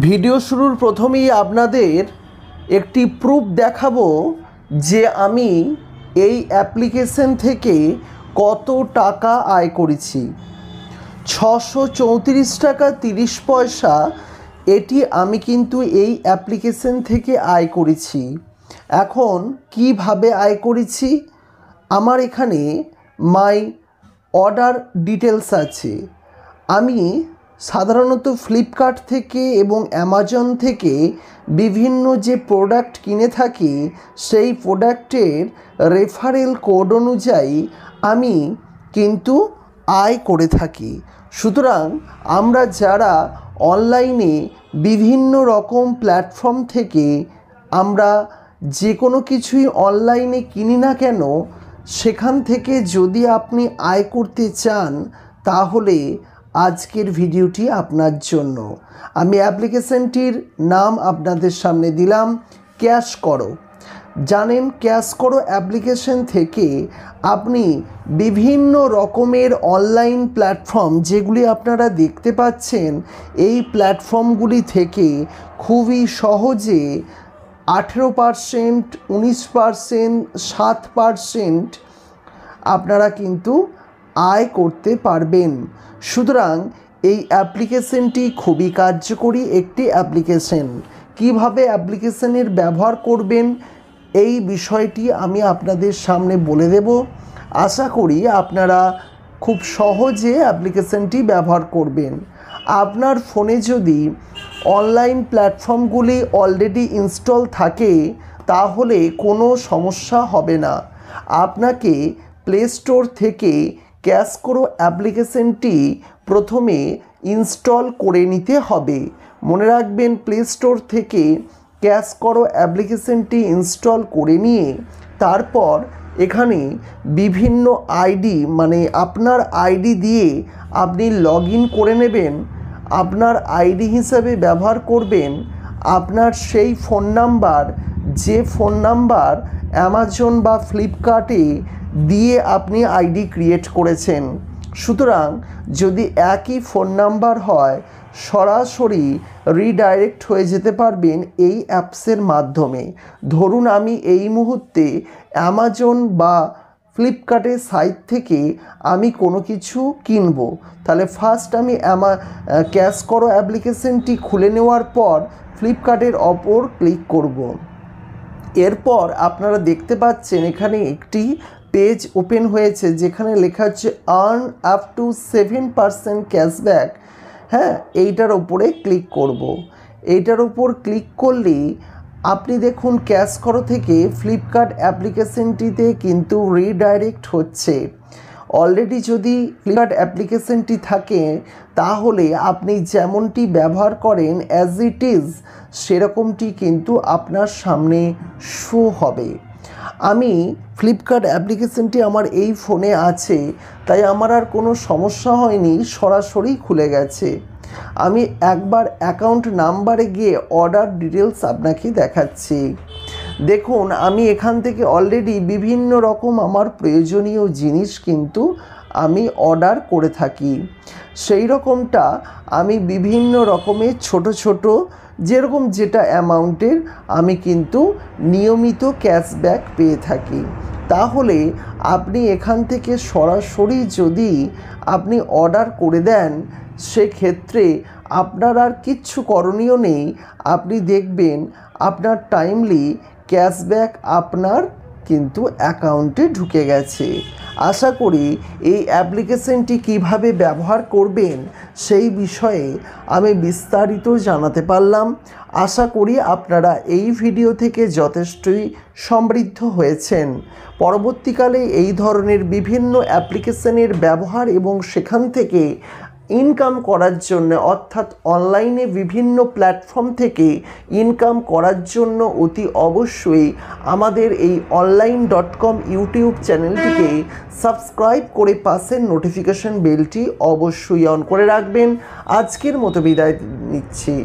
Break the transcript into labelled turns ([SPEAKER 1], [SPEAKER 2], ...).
[SPEAKER 1] Video শুরুর প্রথমেই আপনাদের একটি প্রুফ দেখাবো যে আমি এই অ্যাপ্লিকেশন থেকে কত টাকা আয় করেছি। 634 টাকা 30 পয়সা এটি আমি কিন্তু এই অ্যাপ্লিকেশন থেকে আয় করেছি। এখন কিভাবে আয় করেছি, আমার এখানে মাই অর্ডার ডিটেলস আছে। আমি সাধারণত ফ্লিপকার্ট থেকে এবং অ্যামাজন থেকে বিভিন্ন যে প্রোডাক্ট কিনে থাকি সেই প্রোডাক্টের রেফারেল কোড অনুযায়ী আমি কিন্তু আয় করে থাকি। সুতরাং আমরা যারা অনলাইনে বিভিন্ন রকম প্ল্যাটফর্ম থেকে আমরা যে কোনো কিছুই অনলাইনে কিনি না কেন, সেখান থেকে যদি আপনি আয় করতে চান তাহলে আজকের ভিডিওটি আপনার জন্য। আমি অ্যাপ্লিকেশনটির নাম আপনাদের সামনে দিলাম, ক্যাশ করো। জানেন, ক্যাশ করো অ্যাপ্লিকেশন থেকে আপনি বিভিন্ন রকমের অনলাইন প্ল্যাটফর্ম যেগুলি আপনারা দেখতে পাচ্ছেন, এই প্ল্যাটফর্মগুলি থেকে খুবই সহজে 18%, 19%, 7% আপনারা কিন্তু আয় করতে পারবেন। সুতরাং এই অ্যাপ্লিকেশনটি খুবই কার্যকরী একটি অ্যাপ্লিকেশন। কিভাবে অ্যাপ্লিকেশনের ব্যবহার করবেন এই বিষয়টি আমি আপনাদের সামনে বলে দেব। আশা করি আপনারা খুব সহজে অ্যাপ্লিকেশনটি ব্যবহার করবেন। আপনার ফোনে যদি অনলাইন প্ল্যাটফর্মগুলি অলরেডি ইনস্টল থাকে তাহলে কোনো সমস্যা হবে না। আপনাকে প্লে স্টোর থেকে ক্যাশ করো অ্যাপ্লিকেশনটি প্রথমে ইনস্টল করে নিতে হবে। মনে রাখবেন, প্লে স্টোর থেকে ক্যাশ করো অ্যাপ্লিকেশনটি ইনস্টল করে নিয়ে তারপর এখানে বিভিন্ন আইডি মানে আপনার আইডি দিয়ে আপনি লগ ইন করে নেবেন। আপনার আইডি হিসাবে ব্যবহার করবেন আপনার সেই ফোন নাম্বার যে ফোন নাম্বার অ্যামাজন বা ফ্লিপকার্টে দিয়ে আপনি আইডি ক্রিয়েট করেছেন। সুতরাং যদি একই ফোন নাম্বার হয় সরাসরি রিডাইরেক্ট হয়ে যেতে পারবেন এই অ্যাপসের মাধ্যমে। ধরুন আমি এই মুহূর্তে অ্যামাজন বা ফ্লিপকার্টের সাইট থেকে আমি কোনো কিছু কিনবো, তাহলে ফার্স্ট আমি ক্যাশ করো অ্যাপ্লিকেশনটি খুলে নেওয়ার পর ফ্লিপকার্টের ওপর ক্লিক করব। এরপর আপনারা দেখতে পাচ্ছেন এখানে একটি পেজ ওপেন হয়েছে যেখানে লেখা হচ্ছে আর্ন আপ টু 7% ক্যাশব্যাক। হ্যাঁ, এইটার ওপরে ক্লিক করব। এইটার ওপর ক্লিক করলেই আপনি দেখুন ক্যাশ করো থেকে ফ্লিপকার্ট অ্যাপ্লিকেশনটিতে কিন্তু রিডাইরেক্ট হচ্ছে। অলরেডি যদি ফ্লিপকার্ট অ্যাপ্লিকেশনটি থাকে তাহলে আপনি যেমনটি ব্যবহার করেন অ্যাজ ইট ইজ সেরকমটি কিন্তু আপনার সামনে শো হবে। আমি ফ্লিপকার্ট অ্যাপ্লিকেশনটি আমার এই ফোনে আছে, তাই আমার আর কোনো সমস্যা হয়নি, সরাসরি খুলে গেছে। আমি একবার অ্যাকাউন্ট নাম্বারে গিয়ে অর্ডার ডিটেলস আপনাকে দেখাচ্ছি। দেখুন আমি এখান থেকে অলরেডি বিভিন্ন রকম আমার প্রয়োজনীয় জিনিস কিন্তু আমি অর্ডার করে থাকি। সেই রকমটা আমি বিভিন্ন রকমের ছোট ছোট যেরকম যেটা অ্যামাউন্টের আমি কিন্তু নিয়মিত ক্যাশব্যাক পেয়ে থাকি। তাহলে আপনি এখান থেকে সরাসরি যদি আপনি অর্ডার করে দেন সেক্ষেত্রে আপনার আর কিচ্ছু করণীয় নেই। আপনি দেখবেন আপনার টাইমলি ক্যাশব্যাক আপনার কিন্তু অ্যাকাউন্টে ঢুকে গেছে। আশা করি এই অ্যাপ্লিকেশনটি কিভাবে ব্যবহার করবেন সেই বিষয়ে আমি বিস্তারিত জানাতে পারলাম। আশা করি আপনারা এই ভিডিও থেকে যথেষ্টই সমৃদ্ধ হয়েছেন। পরবর্তীকালে এই ধরনের বিভিন্ন অ্যাপ্লিকেশনের ব্যবহার এবং সেখান থেকে ইনকাম করার জন্য অর্থাৎ অনলাইনে বিভিন্ন প্ল্যাটফর্ম থেকে ইনকাম করার জন্য অতি অবশ্যই আমাদের এই online.com ইউটিউব চ্যানেলটিকে সাবস্ক্রাইব করে পাশের নোটিফিকেশন বেলটি অবশ্যই অন করে রাখবেন। আজকের মতো বিদায় নিচ্ছি।